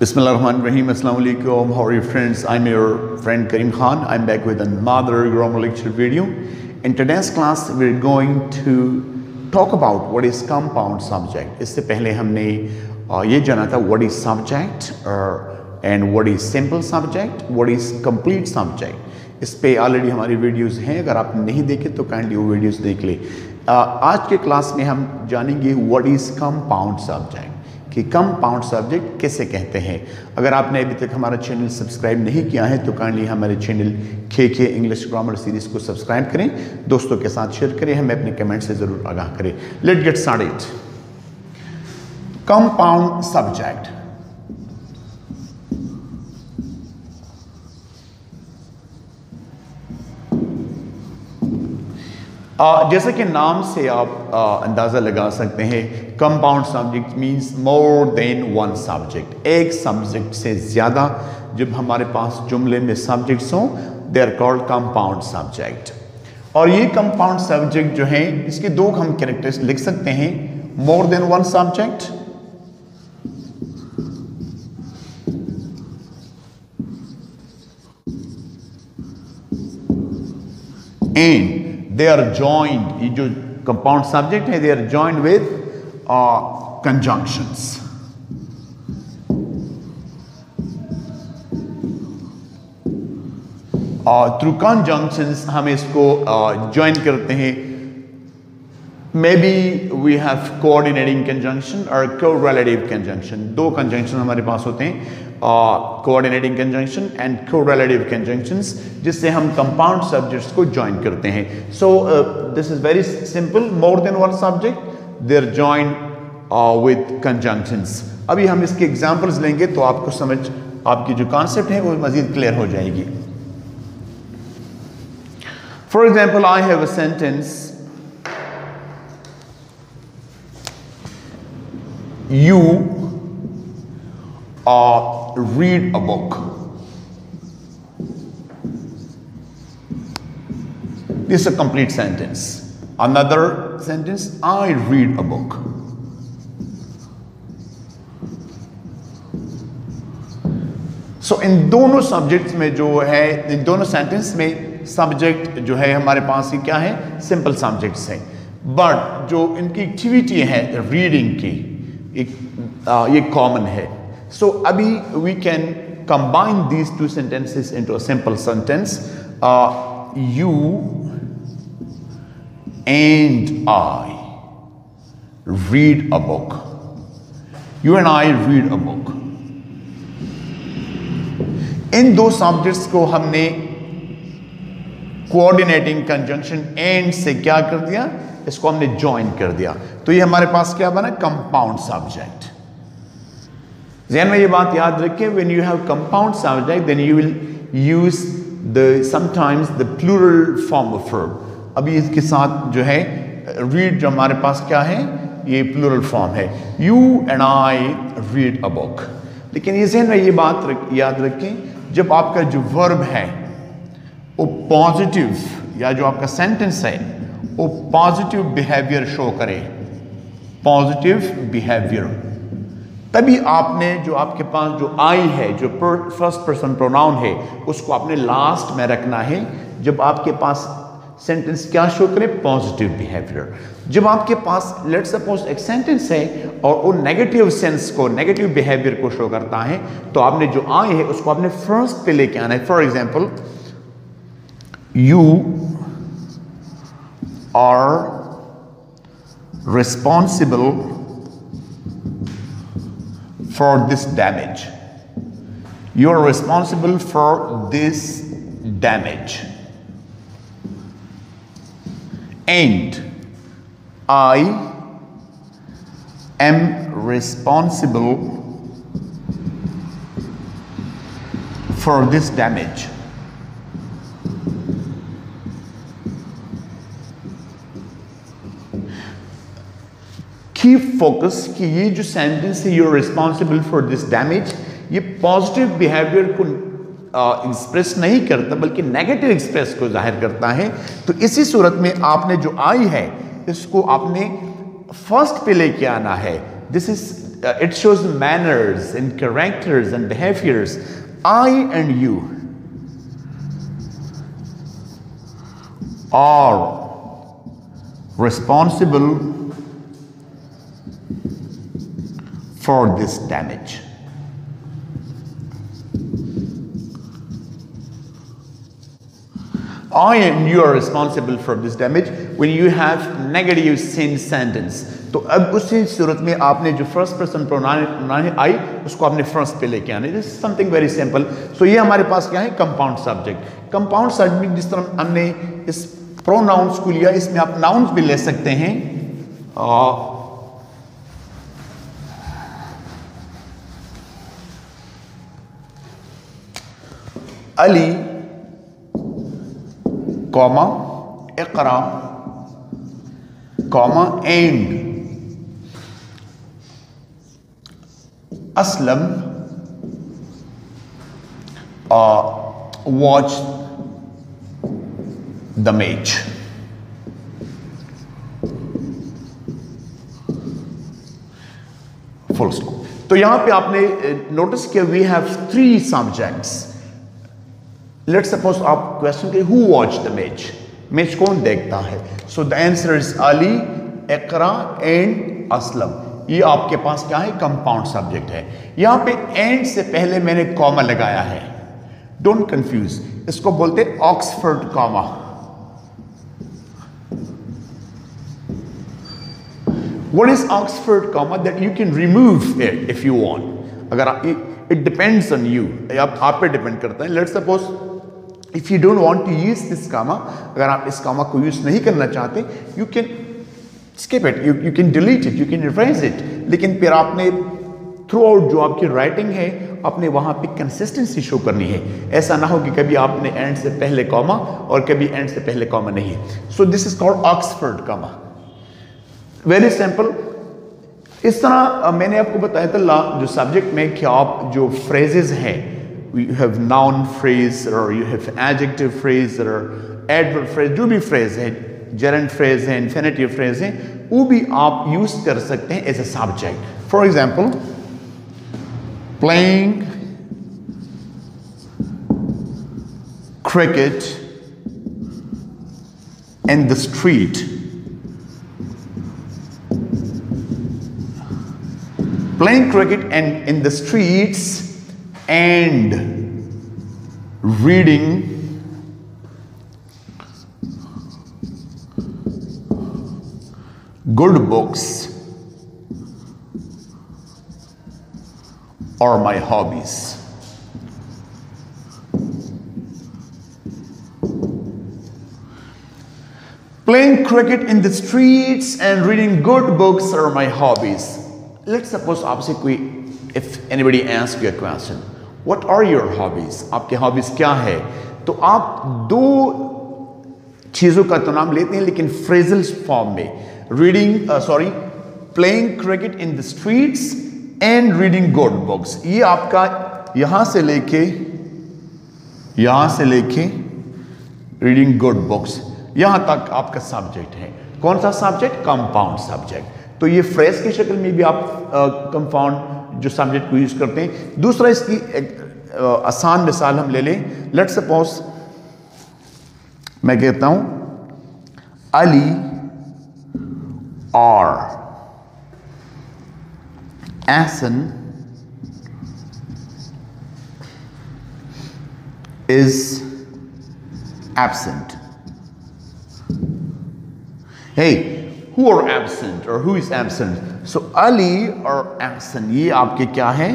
Bismillahirrahmanirrahim. Assalamu alaikum. How are you, friends? I'm your friend Karim Khan. I'm back with another grammar lecture video. In today's class, we're going to talk about what is compound subject. इससे पहले हमने ये जाना था what is subject and what is simple subject, what is complete subject. इस पे already हमारी videos हैं, अगर आप नहीं देखे तो काइंडली वो वीडियोस देख ले। आज के क्लास में हम जानेंगे व्हाट इज कंपाउंड सब्जेक्ट, कि कंपाउंड सब्जेक्ट किसे कहते हैं। अगर आपने अभी तक हमारा चैनल सब्सक्राइब नहीं किया है तो काइंडली हमारे चैनल के इंग्लिश ग्रामर सीरीज को सब्सक्राइब करें, दोस्तों के साथ शेयर करें, हमें अपने कमेंट से जरूर आगाह करें। Let's get started. Compound subject, जैसे कि नाम से आप अंदाज़ा लगा सकते हैं, compound subject means more than one subject. एक सब्जेक्ट से ज़्यादा जब हमारे पास जुमले में सब्जेक्ट्स हों, they are called compound subject. और ये कंपाउंड सब्जेक्ट जो है, इसके दो हम कैरेक्टर्स लिख सकते हैं, more than one subject and they are joined, ये जो कंपाउंड सब्जेक्ट है, they are joined with conjunctions। Through conjunctions हम इसको ज्वाइन करते हैं। Maybe we have coordinating conjunction और कोरिलेटिव कंजंक्शन। दो कंजंक्शन हमारे पास होते हैं, coordinating conjunction and correlative conjunctions, जिससे हम कंपाउंड सब्जेक्ट्स को ज्वाइन करते हैं। So this is very simple, more than one subject they are joined with conjunctions. अभी हम इसके एग्जांपल्स लेंगे तो आपको समझ, आपकी जो कॉन्सेप्ट है वो मजीद क्लियर हो जाएगी। For example, I have a sentence, you read a book. This is a complete sentence. Another sentence, I read a book. So in दोनों सब्जेक्ट्स में जो है, इन दोनों सेंटेंस में सब्जेक्ट जो है हमारे पास ये क्या है, सिंपल सब्जेक्ट्स हैं। बट जो इनकी एक्टिविटी है रीडिंग की, ये कॉमन है। सो अभी we can combine these two sentences into a simple sentence. You and I read a book. You and I read a book. इन दो सब्जेक्ट्स को हमने कोऑर्डिनेटिंग कंजंक्शन एंड से क्या कर दिया, इसको हमने ज्वाइन कर दिया, तो ये हमारे पास क्या बना, कंपाउंड सब्जेक्ट। ज़हन में ये बात याद रखें, when you have compound subject then you will use the sometimes the plural form of verb. अभी इसके साथ जो है रीड, जो हमारे पास क्या है, ये प्लूरल फॉर्म है, you and I read a book. लेकिन ये ज़हन में ये बात याद रखें, जब आपका जो वर्ब है वो पॉजिटिव, या जो आपका सेंटेंस है वो पॉजिटिव बिहेवियर शो करे, पॉजिटिव बिहेवियर, तभी आपने जो आपके पास जो आई है, जो फर्स्ट पर्सन प्रोनाउन है, उसको आपने लास्ट में रखना है जब आपके पास सेंटेंस क्या शो करे, पॉजिटिव बिहेवियर। जब आपके पास लेट सपोज एक सेंटेंस है और वो नेगेटिव सेंस को, नेगेटिव बिहेवियर को शो करता है, तो आपने जो आई है उसको आपने फर्स्ट पे लेके आना है। For example, you are responsible for this damage. You are responsible for this damage. And I am responsible for this damage. Keep focus कि ये जो सेंटेंस है, you are responsible for this damage, ये positive behaviour को express नहीं करता बल्कि negative express को जाहिर करता है। तो इसी सूरत में आपने जो आई है इसको आपने फर्स्ट पे लेके आना है। This is it shows manners and characters and behaviors. I and you are responsible for this damage. I and you are responsible for this damage when you have negative sentence. तो अब उसी सूरत में आपने जो फर्स्ट पर्सन प्रोनाउन है आई, उसको आपने first पे लेके आने. This is something very simple. So ये हमारे पास क्या है? Compound subject. कंपाउंड सब्जेक्ट जिस तरह हमने इस प्रोनाउंस को लिया, इसमें आप नाउन्स भी ले सकते हैं. Ali comma Iqra comma and Aslam watch the match. Full stop. तो यहां पे आपने नोटिस किया we have 3 subjects. Let's suppose आप क्वेश्चन के who watch the match, match कौन देखता है? So the answer is Ali, Iqra and Aslam. ये आपके पास क्या है? कंपाउंड सब्जेक्ट है. यहां पे एंड से पहले मैंने कॉमा लगाया है. डोंट कंफ्यूज, इसको बोलते Oxford comma. What is Oxford comma? That you can remove it if you want. अगर it depends on you. आप पे डिपेंड करता है. Let's suppose if you don't want to use this comma, अगर आप इस comma को यूज नहीं करना चाहते, you can skip it. You can delete it. You can erase it. लेकिन फिर आपने थ्रू आउट जो आपकी राइटिंग है, आपने वहां पे कंसिस्टेंसी शो करनी है. ऐसा ना हो कि कभी आपने एंड से पहले कॉमा और कभी एंड से पहले कॉमा नहीं. सो this is called Oxford comma. Very simple. इस तरह मैंने आपको बताया था जो सब्जेक्ट में कि आप जो फ्रेजेस हैं, यू हैव नाउन फ्रेज और यू हैव एडजेक्टिव फ्रेज और एडवर्ब फ्रेज, जो भी फ्रेज है, जेरेंड फ्रेज है, इन्फिनेटिव फ्रेज है, वो भी आप यूज कर सकते हैं as a subject. For example, playing cricket in the street. Playing cricket and in the streets and reading good books are my hobbies. Playing cricket in the streets and reading good books are my hobbies. Let's suppose आपसे कोई, if anybody asks you a question, what are your hobbies? आपके hobbies क्या है? तो आप 2 चीजों का तो नाम लेते हैं लेकिन phrasal form में. Playing cricket in the streets and reading good books. ये आपका यहां से लेके reading good books यहां तक आपका सब्जेक्ट है. कौन सा सब्जेक्ट? Compound subject. तो ये फ्रेज की शक्ल में भी आप कंपाउंड जो सब्जेक्ट को यूज करते हैं. दूसरा, इसकी एक आसान मिसाल हम ले लें. लेट्स सपोज मैं कहता हूं अली और Ahsan is absent. Hey, who are absent or who is absent? So Ali और Ahsan ये आपके क्या है?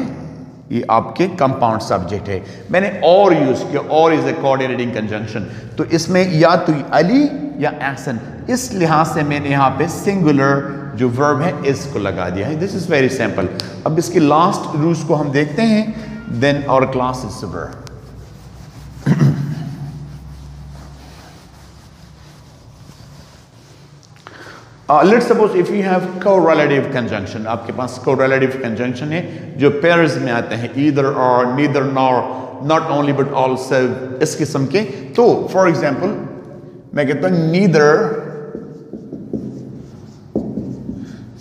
ये आपके कंपाउंड सब्जेक्ट है. मैंने और यूज किया, और इज ए कोऑर्डिनेटिंग कंजंक्शन. तो इसमें या तो अली या Ahsan, इस लिहाज से मैंने यहाँ पे सिंगुलर जो वर्ब है इसको लगा दिया है. This is very simple. अब इसके लास्ट रूल्स को हम देखते हैं, then our class is over. Let's suppose if you have correlative conjunction, आपके पास correlative conjunction है जो pairs में आते हैं, either or, neither nor, not only but also, इस किस्म के. तो for example मैं कहता हूँ neither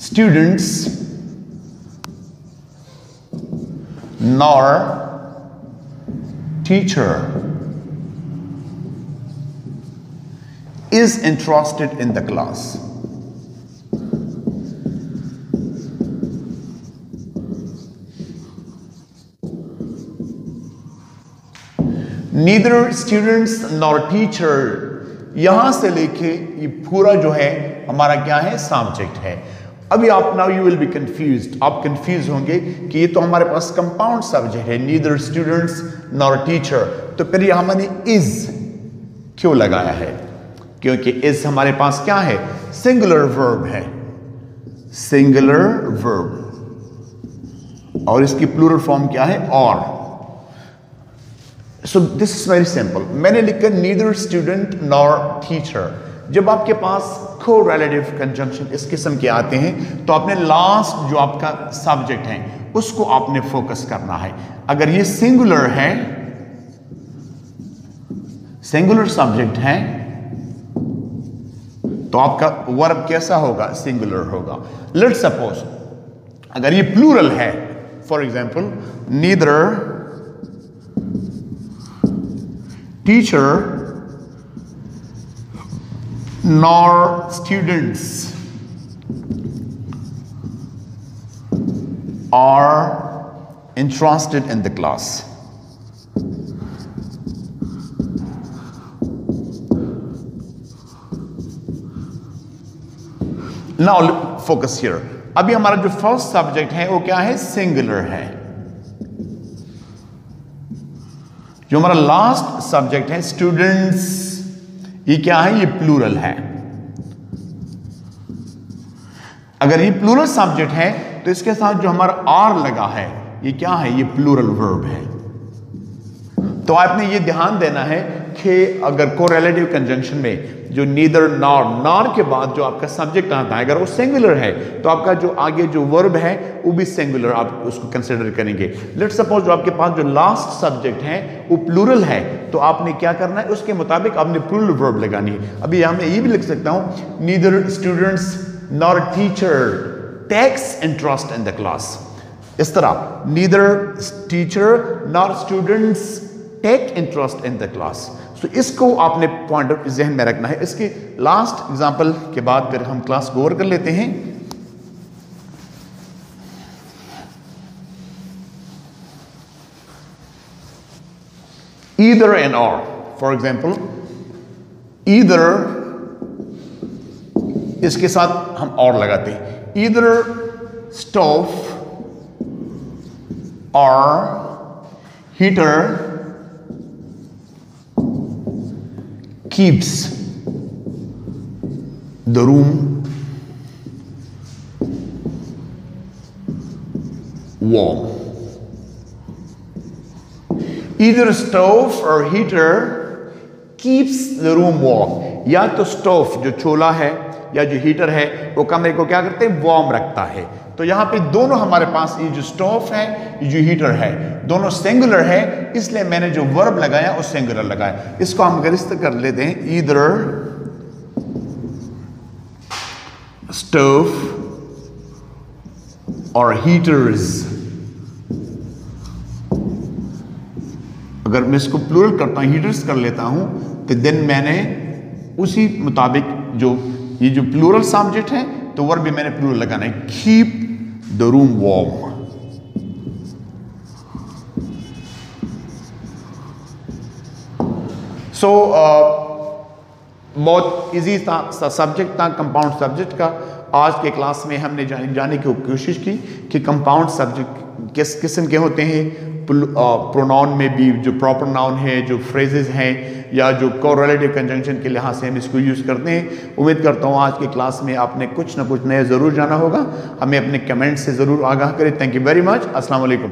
students nor teacher is interested in the class. Neither students nor teacher, यहां से लेके ये पूरा जो है हमारा क्या है, सब्जेक्ट है। अभी आप now you will be confused, आप कंफ्यूज होंगे कि ये तो हमारे पास कंपाउंड सब्जेक्ट है, नीदर स्टूडेंट्स नॉर टीचर, तो फिर यहां हमने इज क्यों लगाया है? क्योंकि इज हमारे पास क्या है, सिंगुलर वर्ब है, सिंगुलर वर्ब, और इसकी प्लूरल फॉर्म क्या है, और। सो दिस इज वेरी सिंपल। मैंने लिखा नीदर स्टूडेंट नॉर टीचर। जब आपके पास कोरिलेटिव कंजंक्शन इस किस्म के आते हैं तो आपने लास्ट जो आपका सब्जेक्ट है उसको आपने फोकस करना है। अगर ये सिंगुलर है, सिंगुलर सब्जेक्ट है, तो आपका वर्ब कैसा होगा, सिंगुलर होगा। लेट्स सपोज अगर ये प्लूरल है, for example neither teacher nor students are interested in the class. Now focus here. अभी हमारा जो फर्स्ट सब्जेक्ट है वो क्या है, सिंगुलर है। जो हमारा लास्ट सब्जेक्ट है स्टूडेंट्स, ये क्या है, ये प्लूरल है। अगर ये प्लूरल सब्जेक्ट है तो इसके साथ जो हमारा आर लगा है ये क्या है, ये प्लूरल वर्ब है। तो आपने ये ध्यान देना है कि अगर कोरिलेटिव कंजंक्शन में जो नीदर नॉर, नॉर के बाद जो आपका सब्जेक्ट आता है अगर वो सिंगुलर है तो आपका जो आगे जो वर्ब है वो भी सिंगुलर आप उसको कंसिडर करेंगे। लेट्स सपोज जो आपके पास जो लास्ट सब्जेक्ट है वो प्लूरल है तो आपने क्या करना है, उसके मुताबिक आपने प्लूरल वर्ब लगानी है। अभी यहां मैं ये भी लिख सकता हूं, neither students nor teacher takes interest in the class. इस तरह neither teacher nor students take interest in the class. तो इसको आपने पॉइंट ऑफ जहन में रखना है। इसके लास्ट एग्जांपल के बाद फिर हम क्लास को ओवर कर लेते हैं। either and or, for example either इसके साथ हम और लगाते हैं, either stove or heater keeps the room warm. Either stove or heater keeps the room warm. या तो स्टोव जो चूल्हा है या जो हीटर है वो कमरे को क्या करते हैं, वार्म रखता है। तो यहां पे दोनों हमारे पास ये जो स्टोव है ये जो हीटर है दोनों सिंगुलर है, इसलिए मैंने जो वर्ब लगाया वो सिंगुलर लगाया। इसको हम अगर इस तरह कर लेते हैं, ईदर स्टोव और हीटर्स। अगर मैं इसको प्लूरल करता हूं, हीटर्स कर लेता हूं, तो देन मैंने उसी मुताबिक जो ये जो प्लूरल सब्जेक्ट है तो वर्ब भी मैंने प्लूरल लगाना है, कीप द रूम वार्म। सो बहुत इजी था सब्जेक्ट था, कंपाउंड सब्जेक्ट का। आज के क्लास में हमने जाने की कोशिश की कि कंपाउंड सब्जेक्ट किस किस्म के होते हैं, प्रोनाउन में भी जो प्रॉपर नाउन है, जो फ्रेजेस हैं या जो कोरिलेटिव कंजंक्शन के लिहाज से हम इसको यूज़ करते हैं। उम्मीद करता हूँ आज की क्लास में आपने कुछ ना कुछ नया ज़रूर जाना होगा। हमें अपने कमेंट से ज़रूर आगाह करें। Thank you very much. अस्सलाम वालेकुम।